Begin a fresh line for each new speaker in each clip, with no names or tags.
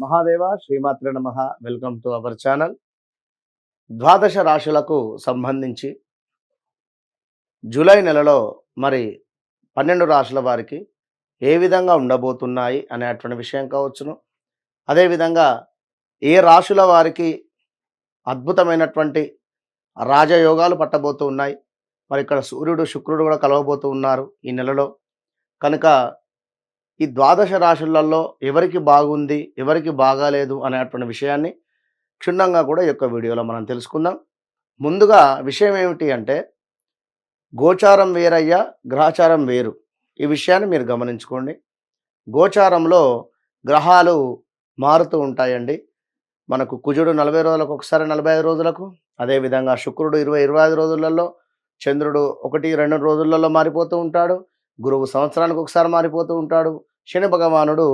మహాదేవ శ్రీమాత్రే నమః. Welcome to our channel. ద్వాదశ రాశులకు సంబంధించి జూలై నెలలో మరి 12 రాశుల వారికి ఏ విధంగా ఉండబోతున్నాయి అనేటువంటి విషయం కావచ్చును. అదేవిధంగా ఏ రాశుల వారికి అద్భుతమైనటువంటి రాజయోగాలు పట్టబోతూ ఉన్నాయి. మరి ఇక్కడ సూర్యుడు శుక్రుడు కూడా కలవబోతూ ఉన్నారు ఈ నెలలో. కనుక ఈ ద్వాదశ రాశులలో ఎవరికి బాగుంది, ఎవరికి బాగాలేదు అనేటువంటి విషయాన్ని క్షుణ్ణంగా కూడా ఈ యొక్క వీడియోలో మనం తెలుసుకుందాం. ముందుగా విషయం ఏమిటి అంటే, గోచారం వేరయ్యా, గ్రహచారం వేరు. ఈ విషయాన్ని మీరు గమనించుకోండి. గోచారంలో గ్రహాలు మారుతూ ఉంటాయండి. మనకు కుజుడు 40 రోజులకు ఒకసారి, 45 రోజులకు, అదేవిధంగా శుక్రుడు 20-25 రోజులలో, చంద్రుడు 1-2 రోజులలో మారిపోతూ ఉంటాడు. గురువు సంవత్సరానికి ఒకసారి మారిపోతూ ఉంటాడు. శని భగవానుడు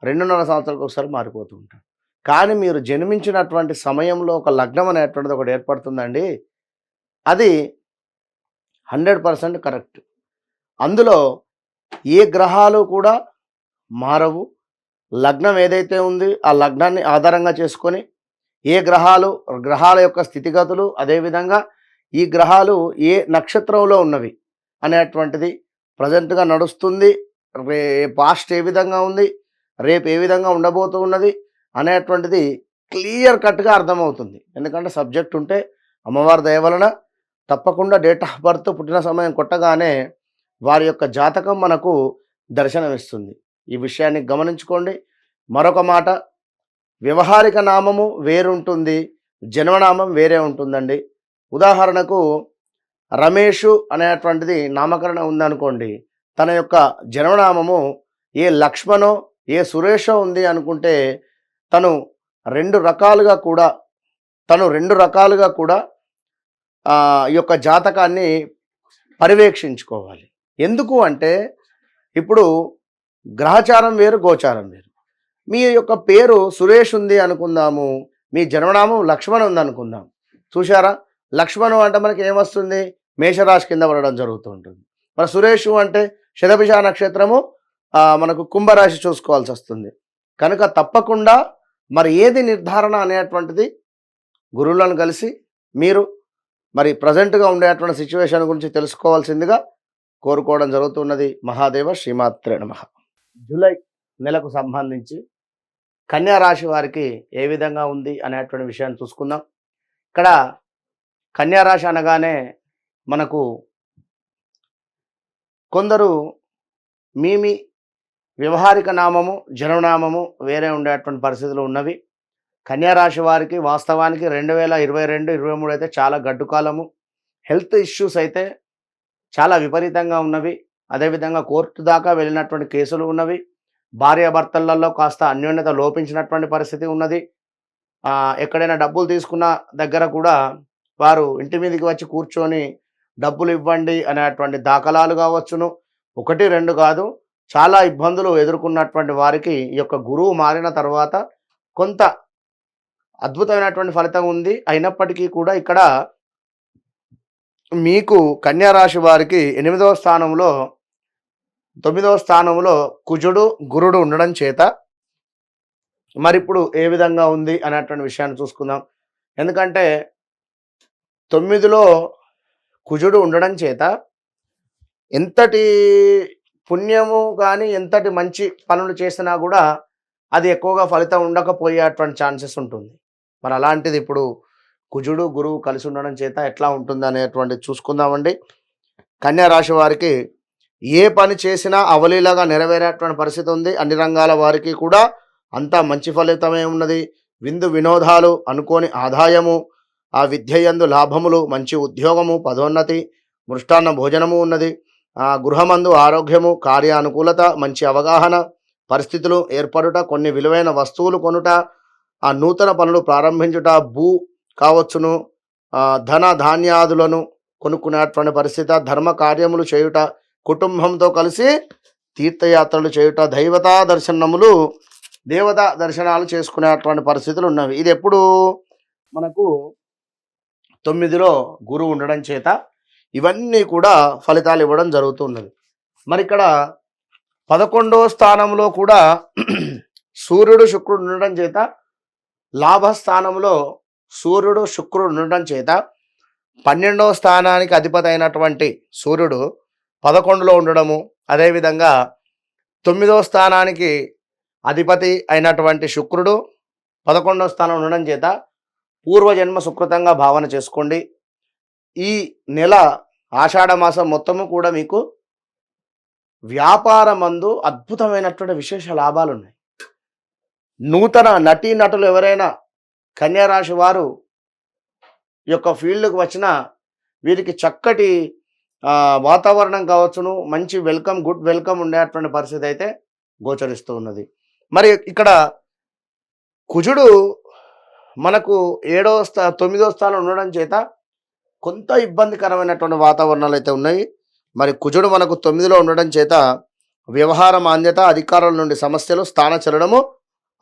2.5 సంవత్సరాలకు ఒకసారి మారిపోతూ ఉంటాడు. కానీ మీరు జన్మించినటువంటి సమయంలో ఒక లగ్నం అనేటువంటిది ఒకటి ఏర్పడుతుందండి. అది 100% కరెక్ట్. అందులో ఏ గ్రహాలు కూడా మారవు. లగ్నం ఏదైతే ఉంది ఆ లగ్నాన్ని ఆధారంగా చేసుకొని ఏ గ్రహాల యొక్క స్థితిగతులు, అదేవిధంగా ఈ గ్రహాలు ఏ నక్షత్రంలో ఉన్నవి అనేటువంటిది ప్రజెంట్గా నడుస్తుంది. పాస్ట్ ఏ విధంగా ఉంది, రేపు ఏ విధంగా ఉండబోతూ ఉన్నది అనేటువంటిది క్లియర్ కట్గా అర్థమవుతుంది. ఎందుకంటే సబ్జెక్ట్ ఉంటే అమ్మవారి దయ వలన తప్పకుండా డేట్ ఆఫ్ బర్త్, పుట్టిన సమయం కొట్టగానే వారి యొక్క జాతకం మనకు దర్శనమిస్తుంది. ఈ విషయాన్ని గమనించుకోండి. మరొక మాట, వ్యవహారిక నామము వేరుంటుంది, జన్మనామం వేరే ఉంటుందండి. ఉదాహరణకు రమేషు అనేటువంటిది నామకరణం ఉందనుకోండి, తన యొక్క జన్మనామము ఏ లక్ష్మణో ఏ సురేషో ఉంది అనుకుంటే తను రెండు రకాలుగా కూడా ఈ యొక్క జాతకాన్ని పర్యవేక్షించుకోవాలి. ఎందుకు అంటే, ఇప్పుడు గ్రహచారం వేరు, గోచారం వేరు. మీ యొక్క పేరు సురేష్ ఉంది అనుకుందాము, మీ జన్మనామం లక్ష్మణ్ ఉంది అనుకుందాం. చూశారా, లక్ష్మణు అంటే మనకి ఏమొస్తుంది, మేషరాశి కింద పడడం జరుగుతూ ఉంటుంది. మరి సురేషు అంటే శతభిష నక్షత్రము మనకు కుంభరాశి చూసుకోవాల్సి వస్తుంది. కనుక తప్పకుండా మరి ఏది నిర్ధారణ అనేటువంటిది గురువులను కలిసి మీరు మరి ప్రజెంట్గా ఉండేటువంటి సిచ్యువేషన్ గురించి తెలుసుకోవాల్సిందిగా కోరుకోవడం జరుగుతున్నది. మహాదేవ శ్రీమాత్రే నమః. జూలై నెలకు సంబంధించి కన్యా రాశి వారికి ఏ విధంగా ఉంది అనేటువంటి విషయాన్ని చూసుకుందాం. ఇక్కడ కన్యా రాశి అనగానే మనకు కొందరు మీ వ్యవహారిక నామము, జన్మనామము వేరే ఉండేటువంటి పరిస్థితులు ఉన్నవి. కన్యారాశి వారికి వాస్తవానికి 2022-23 అయితే చాలా గడ్డు కాలము. హెల్త్ ఇష్యూస్ అయితే చాలా విపరీతంగా ఉన్నవి. అదేవిధంగా కోర్టు దాకా వెళ్ళినటువంటి కేసులు ఉన్నవి. భార్యాభర్తలలో కాస్త అన్యోన్యత లోపించినటువంటి పరిస్థితి ఉన్నది. ఎక్కడైనా డబ్బులు తీసుకున్న దగ్గర కూడా వారు ఇంటి మీదకి వచ్చి కూర్చొని డబ్బులు ఇవ్వండి అనేటువంటి దాఖలాలు కావచ్చును. 1-2 కాదు, చాలా ఇబ్బందులు ఎదుర్కొన్నటువంటి వారికి ఈ యొక్క గురువు మారిన తర్వాత కొంత అద్భుతమైనటువంటి ఫలితం ఉంది. అయినప్పటికీ కూడా ఇక్కడ మీకు కన్యా రాశి వారికి 8వ స్థానంలో 9వ స్థానంలో కుజుడు గురుడు ఉండడం చేత మరి ఇప్పుడు ఏ విధంగా ఉంది అనేటువంటి విషయాన్ని చూసుకుందాం. ఎందుకంటే 9లో కుజుడు ఉండడం చేత ఎంతటి పుణ్యము కానీ, ఎంతటి మంచి పనులు చేసినా కూడా అది ఎక్కువగా ఫలితం ఉండకపోయేటువంటి ఛాన్సెస్ ఉంటుంది. మరి అలాంటిది ఇప్పుడు కుజుడు గురువు కలిసి ఉండడం చేత ఎట్లా ఉంటుంది అనేటువంటిది చూసుకుందామండి. కన్యా రాశి వారికి ఏ పని చేసినా అవలీలగా నెరవేరేటువంటి పరిస్థితి ఉంది. అన్ని రంగాల వారికి కూడా అంతా మంచి ఫలితమే ఉన్నది. విందు వినోదాలు, అనుకోని ఆదాయము, ఆ విద్య యందు లాభములు, మంచి ఉద్యోగము, పదోన్నతి, మృష్టాన్న భోజనము ఉన్నది. గృహమందు ఆరోగ్యము, కార్యానుకూలత, మంచి అవగాహన, పరిస్థితులు ఏర్పడుట, కొన్ని విలువైన వస్తువులు కొనుట, ఆ నూతన పనులు ప్రారంభించుట, భూ కావచ్చును, ధన ధాన్యాదులను కొనుక్కునేటువంటి పరిస్థితి, ధర్మ కార్యములు చేయుట, కుటుంబంతో కలిసి తీర్థయాత్రలు చేయుట, దేవతా దర్శనాలు చేసుకునేటువంటి పరిస్థితులు ఉన్నవి. ఇది ఎప్పుడు మనకు 9లో గురువు ఉండడం చేత ఇవన్నీ కూడా ఫలితాలు ఇవ్వడం జరుగుతున్నది. మరి ఇక్కడ 11వ స్థానంలో కూడా సూర్యుడు శుక్రుడు ఉండడం చేత లాభస్థానంలో సూర్యుడు శుక్రుడు ఉండడం చేత 12వ స్థానానికి అధిపతి అయినటువంటి సూర్యుడు 11లో ఉండడము, అదేవిధంగా 9వ స్థానానికి అధిపతి అయినటువంటి శుక్రుడు 11వ స్థానం ఉండడం చేత పూర్వజన్మ సుకృతంగా భావన చేసుకోండి. ఈ నెల ఆషాఢ మాసం మొత్తము కూడా మీకు వ్యాపారమందు అద్భుతమైనటువంటి విశేష లాభాలున్నాయి. నూతన నటీ నటులు ఎవరైనా కన్యా రాశి వారు ఈ యొక్క ఫీల్డ్‌కి వచ్చినా వీరికి చక్కటి వాతావరణం కావచ్చును, మంచి వెల్కమ్, గుడ్ వెల్కమ్ ఉండేటువంటి పరిస్థితి అయితే గోచరిస్తూ ఉన్నది. మరి ఇక్కడ కుజుడు మనకు 9వ స్థానం ఉండడం చేత కొంత ఇబ్బందికరమైనటువంటి వాతావరణాలు అయితే ఉన్నాయి. మరి కుజుడు మనకు 9లో ఉండడం చేత వ్యవహార మాంద్యత, అధికారుల నుండి సమస్యలు, స్థానచలనము,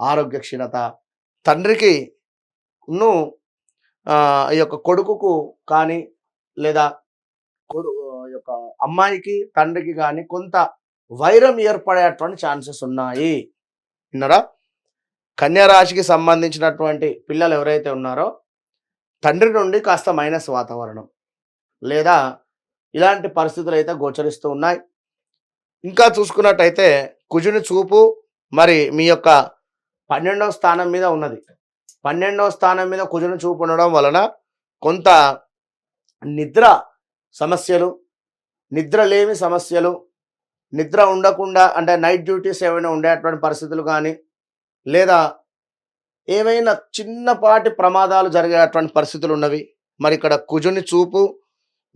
ఆరోగ్య క్షీణత, తండ్రికి ఈ యొక్క కొడుకుకు కానీ లేదా యొక్క అమ్మాయికి తండ్రికి కానీ కొంత వైరం ఏర్పడేటువంటి ఛాన్సెస్ ఉన్నాయి. విన్నారా? కన్యా రాశికి సంబంధించినటువంటి పిల్లలు ఎవరైతే ఉన్నారో తండ్రి నుండి కాస్త మైనస్ వాతావరణం లేదా ఇలాంటి పరిస్థితులు అయితే గోచరిస్తూ ఉన్నాయి. ఇంకా చూసుకున్నట్టయితే కుజుని చూపు మరి మీ యొక్క 12వ స్థానం మీద ఉన్నది. 12వ స్థానం మీద కుజుని చూపు ఉండడం వలన కొంత నిద్ర సమస్యలు, నిద్రలేమి సమస్యలు, నిద్ర ఉండకుండా అంటే నైట్ డ్యూటీస్ ఏమైనా ఉండేటువంటి పరిస్థితులు కానీ లేదా ఏమైనా చిన్నపాటి ప్రమాదాలు జరిగేటువంటి పరిస్థితులు ఉన్నవి. మరి ఇక్కడ కుజుని చూపు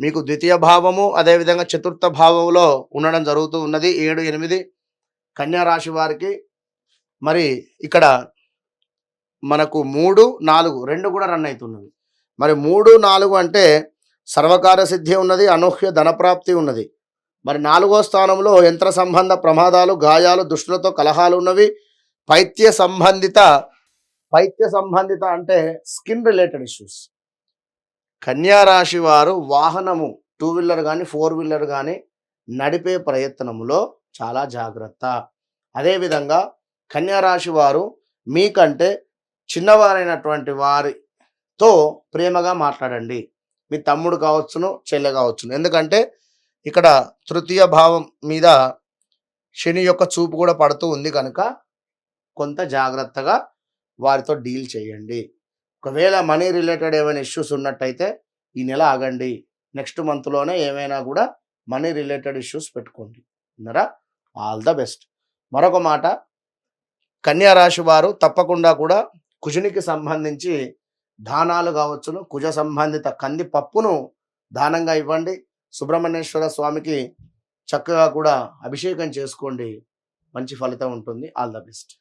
మీకు ద్వితీయ భావము, అదేవిధంగా చతుర్థ భావంలో ఉండడం జరుగుతూ ఉన్నది. 7, 8 కన్యా రాశి వారికి. మరి ఇక్కడ మనకు 3, 4 రెండు కూడా రన్ అవుతున్నవి. మరి 3, 4 అంటే సర్వకార్య సిద్ధి ఉన్నది, అనూహ్య ధనప్రాప్తి ఉన్నది. మరి 4వ స్థానంలో యంత్ర సంబంధ ప్రమాదాలు, గాయాలు, దుష్టులతో కలహాలు ఉన్నవి. పైత్య సంబంధిత అంటే స్కిన్ రిలేటెడ్ ఇష్యూస్. కన్యా రాశి వారు వాహనము 2 వీలర్ కానీ 4 వీలర్ కానీ నడిపే ప్రయత్నంలో చాలా జాగ్రత్త. అదేవిధంగా కన్యా రాశి వారు మీకంటే చిన్నవారైనటువంటి వారితో ప్రేమగా మాట్లాడండి. మీ తమ్ముడు కావచ్చును, చెల్లె కావచ్చును. ఎందుకంటే ఇక్కడ తృతీయ భావం మీద శని యొక్క చూపు కూడా పడుతూ ఉంది కనుక కొంత జాగ్రత్తగా వారితో డీల్ చేయండి. ఒకవేళ మనీ రిలేటెడ్ ఏమైనా ఇష్యూస్ ఉన్నట్టయితే ఈ నెల ఆగండి. నెక్స్ట్ మంత్లోనే ఏమైనా కూడా మనీ రిలేటెడ్ ఇష్యూస్ పెట్టుకోండి. విన్నారా? All the best. మరొక మాట, కన్యా రాశి వారు తప్పకుండా కూడా కుజునికి సంబంధించి దానాలు కావచ్చును, కుజ సంబంధిత కంది పప్పును దానంగా ఇవ్వండి. సుబ్రహ్మణ్యేశ్వర స్వామికి చక్కగా కూడా అభిషేకం చేసుకోండి. మంచి ఫలితం ఉంటుంది. All the best.